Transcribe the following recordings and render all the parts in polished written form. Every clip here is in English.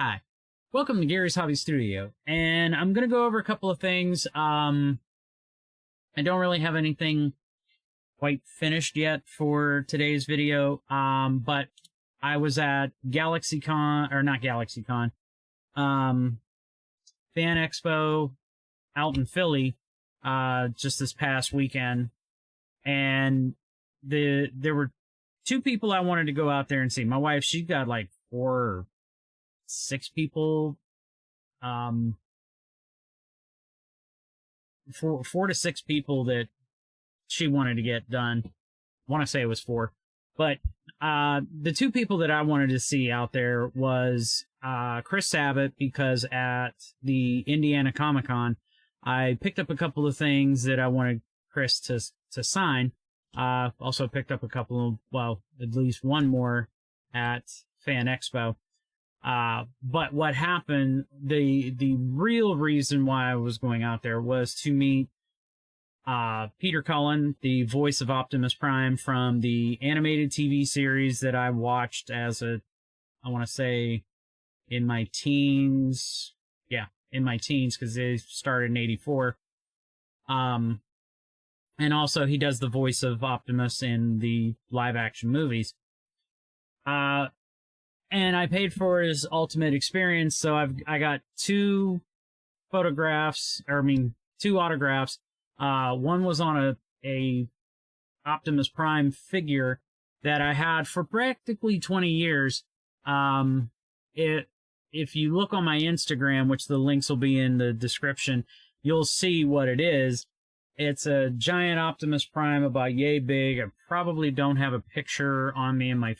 Hi, welcome to Gary's Hobby Studio, and I'm going to go over a couple of things. I don't really have anything quite finished yet for today's video, but I was at Fanexpo out in Philly just this past weekend, and there were two people I wanted to go out there and see. My wife, she got like 4 or 6 people, 4 to 6 people that she wanted to get done. I want to say it was 4, but the 2 people that I wanted to see out there was Chris Sabat, because at the Indiana Comic-Con I picked up a couple of things that I wanted Chris to sign. Also picked up a couple of, well, at least one more at Fanexpo. But what happened, the real reason why I was going out there was to meet Peter Cullen, the voice of Optimus Prime from the animated TV series that I watched as I want to say in my teens. Yeah, in my teens, because they started in 84. And also he does the voice of Optimus in the live action movies. And I paid for his ultimate experience, so I got 2 autographs. One was on a Optimus Prime figure that I had for practically 20 years. If you look on my Instagram, which the links will be in the description, you'll see what it is. It's a giant Optimus Prime about yay big. I probably don't have a picture on me, and my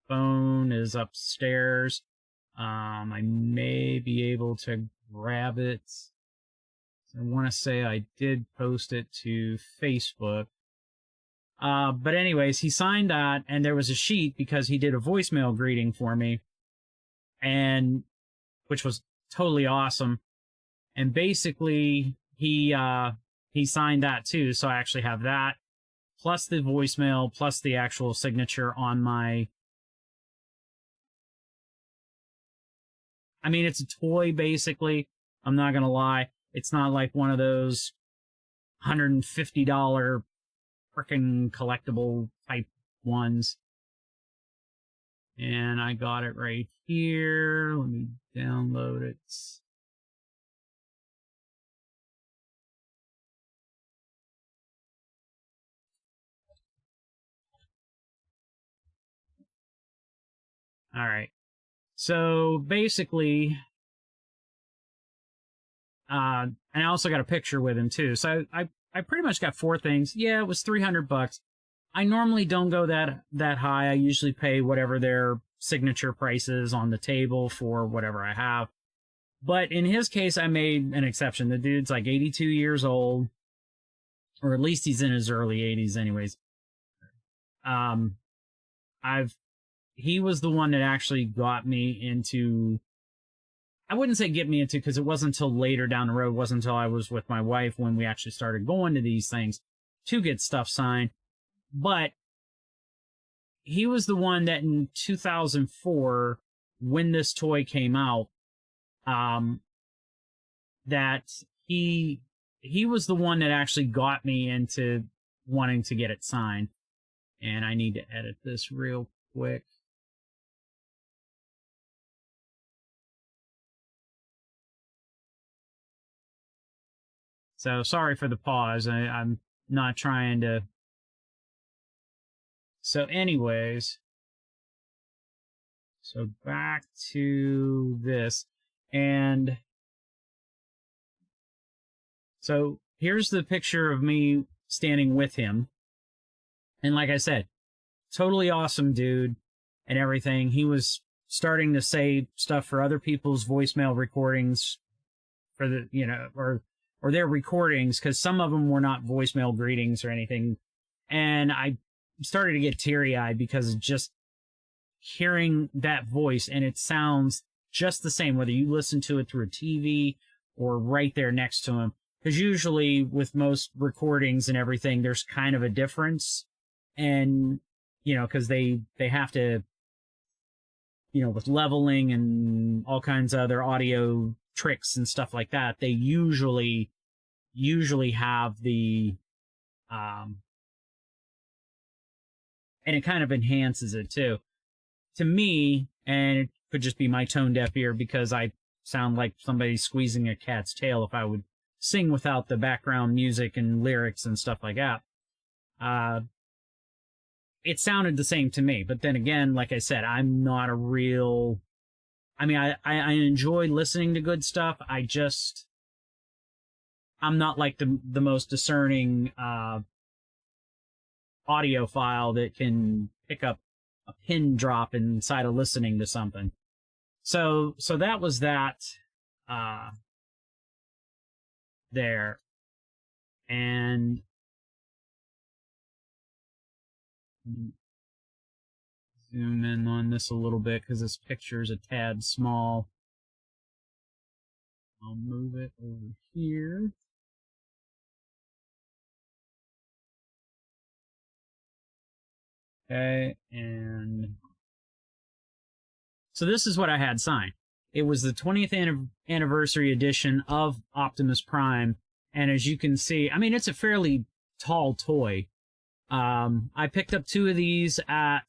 phone is upstairs. I may be able to grab it. I want to say I did post it to Facebook. But anyways, he signed that, and there was a sheet because he did a voicemail greeting for me, and which was totally awesome. And basically, he signed that too, so I actually have that, plus the voicemail, plus the actual signature on my... I mean, it's a toy, basically. I'm not gonna lie. It's not like one of those $150 frickin' collectible type ones. And I got it right here. Let me download it. Alright. So basically, and I also got a picture with him too. So I pretty much got 4 things. Yeah, it was $300. I normally don't go that high. I usually pay whatever their signature price is on the table for whatever I have. But in his case, I made an exception. The dude's like 82 years old, or at least he's in his early 80s anyways. He was the one that actually got me into... I wouldn't say get me into, because it wasn't until later down the road, it wasn't until I was with my wife when we actually started going to these things to get stuff signed. But he was the one that in 2004, when this toy came out, that he was the one that actually got me into wanting to get it signed. And I need to edit this real quick. So sorry for the pause. I'm not trying to... So anyways, so back to this, and so here's the picture of me standing with him, and like I said, totally awesome dude and everything. He was starting to say stuff for other people's voicemail recordings for the, or their recordings, because some of them were not voicemail greetings or anything, and I started to get teary-eyed because of just hearing that voice, and it sounds just the same whether you listen to it through a TV or right there next to him, because usually with most recordings and everything there's kind of a difference, and because they have to with leveling and all kinds of other audio tricks and stuff like that, they usually have the, and it kind of enhances it too. To me, and it could just be my tone deaf ear because I sound like somebody squeezing a cat's tail if I would sing without the background music and lyrics and stuff like that. It sounded the same to me, but then again, like I said, I'm not a real, I enjoy listening to good stuff. I'm not like the most discerning, audiophile that can pick up a pin drop inside of listening to something. So that was that, there. And zoom in on this a little bit because this picture is a tad small. I'll move it over here. Okay, and so this is what I had signed. It was the 20th anniversary edition of Optimus Prime, and as you can see, it's a fairly tall toy. I picked up 2 of these at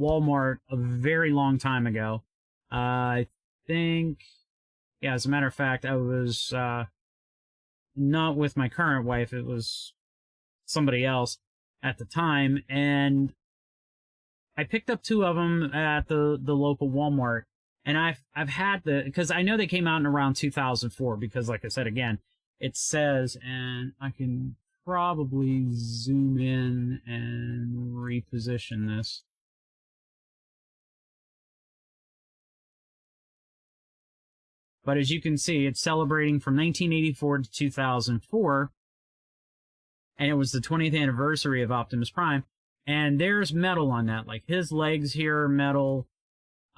Walmart a very long time ago. I think, yeah, as a matter of fact, I was not with my current wife. It was somebody else at the time, and I picked up 2 of them at the local Walmart, and I've had because I know they came out in around 2004, because like I said, again, it says, and I can probably zoom in and reposition this. But as you can see, it's celebrating from 1984 to 2004, and it was the 20th anniversary of Optimus Prime. And there's metal on that, like his legs here are metal.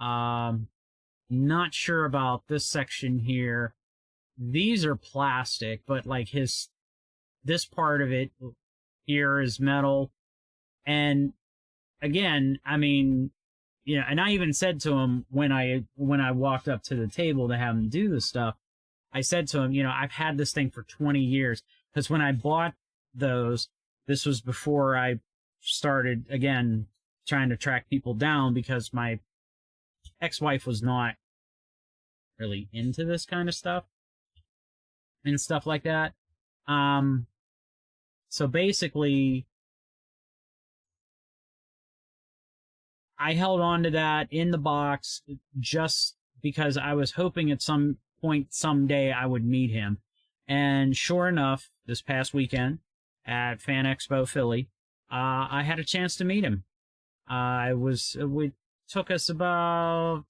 Not sure about this section here. These are plastic, but like this part of it here is metal. And again, and I even said to him when I walked up to the table to have him do this stuff, I said to him, I've had this thing for 20 years. Because when I bought those, this was before I started, again, trying to track people down, because my ex-wife was not really into this kind of stuff and stuff like that. So basically, I held on to that in the box just because I was hoping at some point someday I would meet him. And sure enough, this past weekend at Fanexpo Philly, I had a chance to meet him. We took us about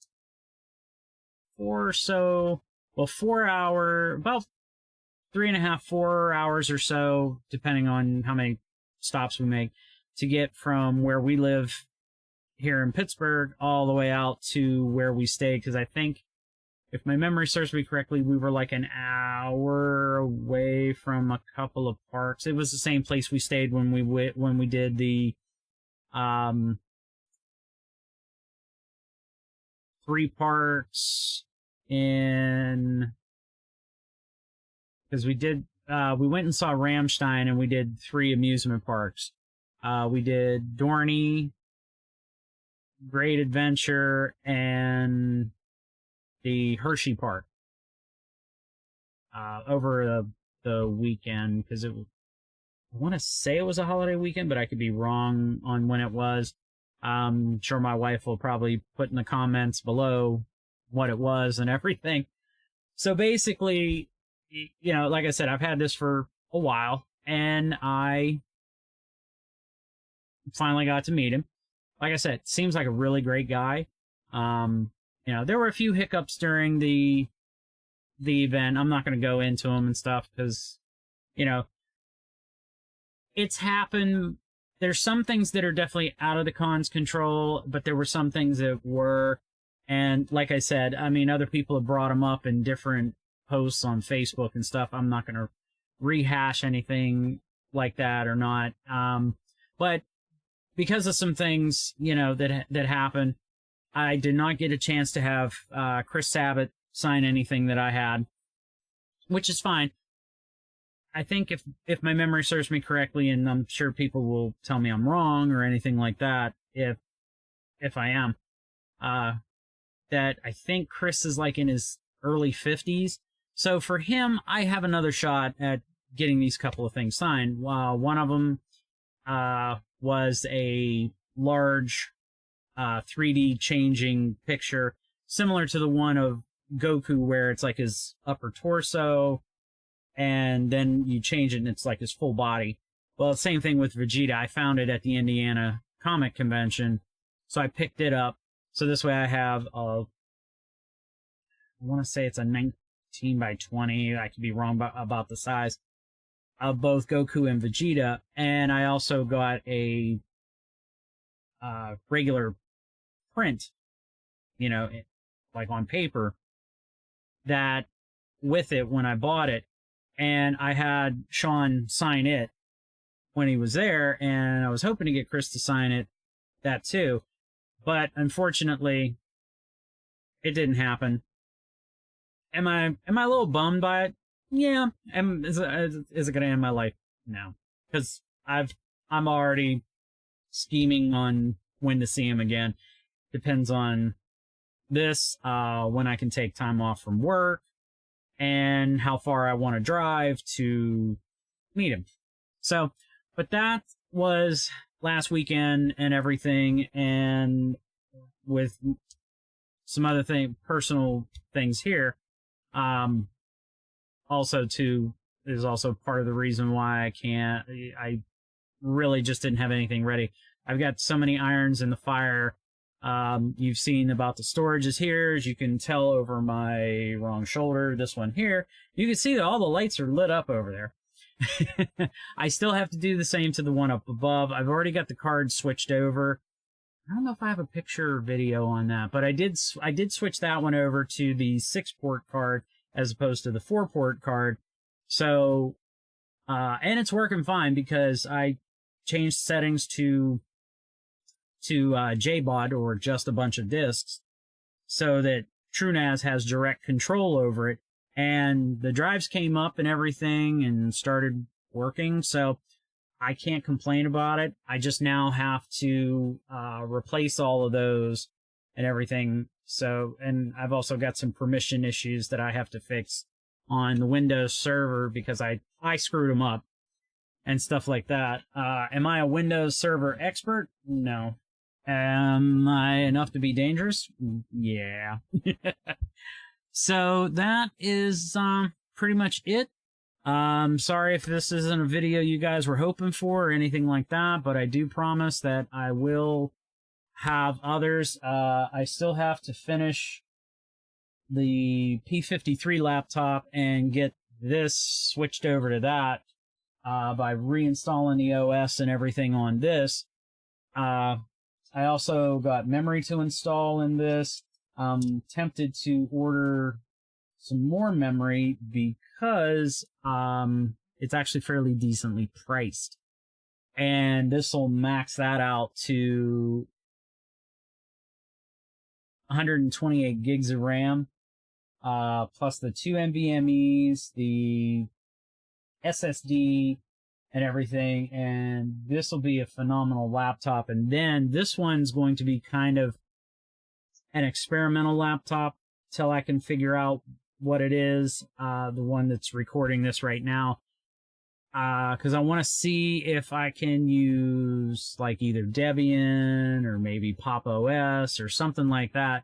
3.5, 4 hours or so, depending on how many stops we make, to get from where we live here in Pittsburgh all the way out to where we stayed. Because I think, if my memory serves me correctly, we were like an hour away from a couple of parks. It was the same place we stayed when we did the 3 parks in, because we went and saw Rammstein, and we did 3 amusement parks. We did Dorney, Great Adventure, and the Hershey Park over the weekend, because I want to say it was a holiday weekend, but I could be wrong on when it was. I'm sure my wife will probably put in the comments below what it was and everything. So basically, like I said, I've had this for a while, and I finally got to meet him. Like I said, seems like a really great guy. There were a few hiccups during the event. I'm not going to go into them and stuff because, it's happened. There's some things that are definitely out of the con's control, but there were some things that were. And like I said, other people have brought them up in different posts on Facebook and stuff. I'm not going to rehash anything like that or not. But because of some things, that happened, I did not get a chance to have Chris Sabat sign anything that I had, which is fine. I think if my memory serves me correctly, and I'm sure people will tell me I'm wrong or anything like that, if I am, that I think Chris is like in his early 50s. So for him, I have another shot at getting these couple of things signed. One of them was a large 3D changing picture, similar to the one of Goku, where it's like his upper torso, and then you change it and it's like his full body. Well, same thing with Vegeta. I found it at the Indiana Comic Convention, so I picked it up. So this way I have I want to say it's a 19 by 20. I could be wrong about the size of both Goku and Vegeta. And I also got a regular print, like on paper, that with it when I bought it. And I had Sean sign it when he was there, and I was hoping to get Chris to sign that too. But unfortunately, it didn't happen. Am I a little bummed by it? Yeah. Is it going to end my life? No. Because I'm already scheming on when to see him again. Depends on this, when I can take time off from work, and how far I want to drive to meet him. So, but that was last weekend and everything, and with some other personal things here. Also too, is also part of the reason why I really just didn't have anything ready. I've got so many irons in the fire. You've seen about the storages here. As you can tell over my wrong shoulder, this one here, you can see that all the lights are lit up over there. I still have to do the same to the one up above. I've already got the card switched over. I don't know if I have a picture or video on that, but I did switch that one over to the 6-port card as opposed to the 4-port card. So, and it's working fine because I changed settings to JBOD, or just a bunch of discs, so that TrueNAS has direct control over it, and the drives came up and everything and started working, so I can't complain about it. I just now have to replace all of those and everything. So, and I've also got some permission issues that I have to fix on the Windows server because I screwed them up and stuff like that. Am I a Windows server expert? No. Am I enough to be dangerous? Yeah. So that is pretty much it. Sorry if this isn't a video you guys were hoping for or anything like that, but I do promise that I will have others. I still have to finish the P53 laptop and get this switched over to that by reinstalling the OS and everything on this. I also got memory to install in this. I'm tempted to order some more memory because it's actually fairly decently priced. And this will max that out to 128 gigs of RAM, plus the 2 NVMEs, the SSD, and everything, and this will be a phenomenal laptop. And then this one's going to be kind of an experimental laptop till I can figure out what it is, the one that's recording this right now, because I want to see if I can use like either Debian or maybe Pop! OS or something like that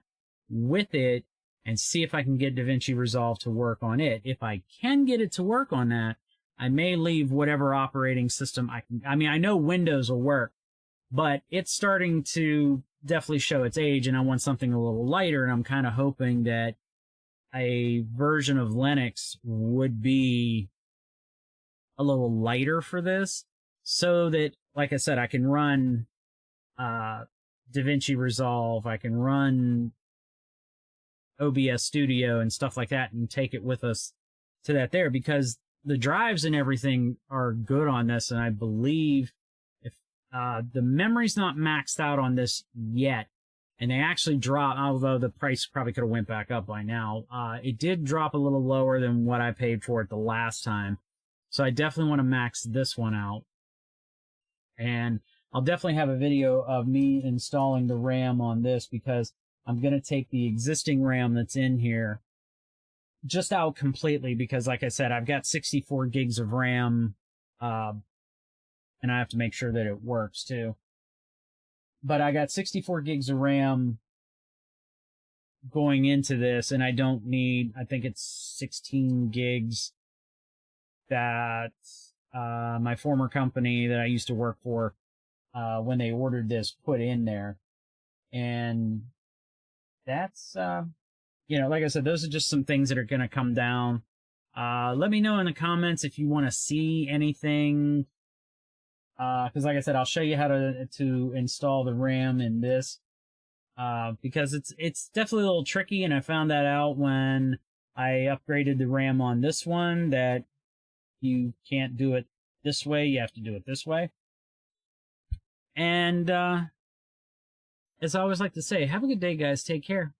with it, and see if I can get DaVinci Resolve to work on it. If I can get it to work on that, I may leave whatever operating system I can. I mean, I know Windows will work, but it's starting to definitely show its age, and I want something a little lighter, and I'm kind of hoping that a version of Linux would be a little lighter for this, so that, like I said, I can run DaVinci Resolve, I can run OBS Studio and stuff like that, and take it with us to that there, because the drives and everything are good on this, and I believe if the memory's not maxed out on this yet, And they actually dropped, although the price probably could have went back up by now. It did drop a little lower than what I paid for it the last time. So I definitely want to max this one out. And I'll definitely have a video of me installing the RAM on this, because I'm going to take the existing RAM that's in here just out completely, because like I said, I've got 64 gigs of RAM, and I have to make sure that it works too. But I got 64 gigs of RAM going into this, and I don't need, I think it's 16 gigs that my former company that I used to work for, when they ordered this, put in there. And that's, like I said, those are just some things that are going to come down. Let me know in the comments if you want to see anything, because like I said, I'll show you how to install the RAM in this, because it's definitely a little tricky, and I found that out when I upgraded the RAM on this one, that you can't do it this way, you have to do it this way. And as I always like to say, have a good day, guys. Take care.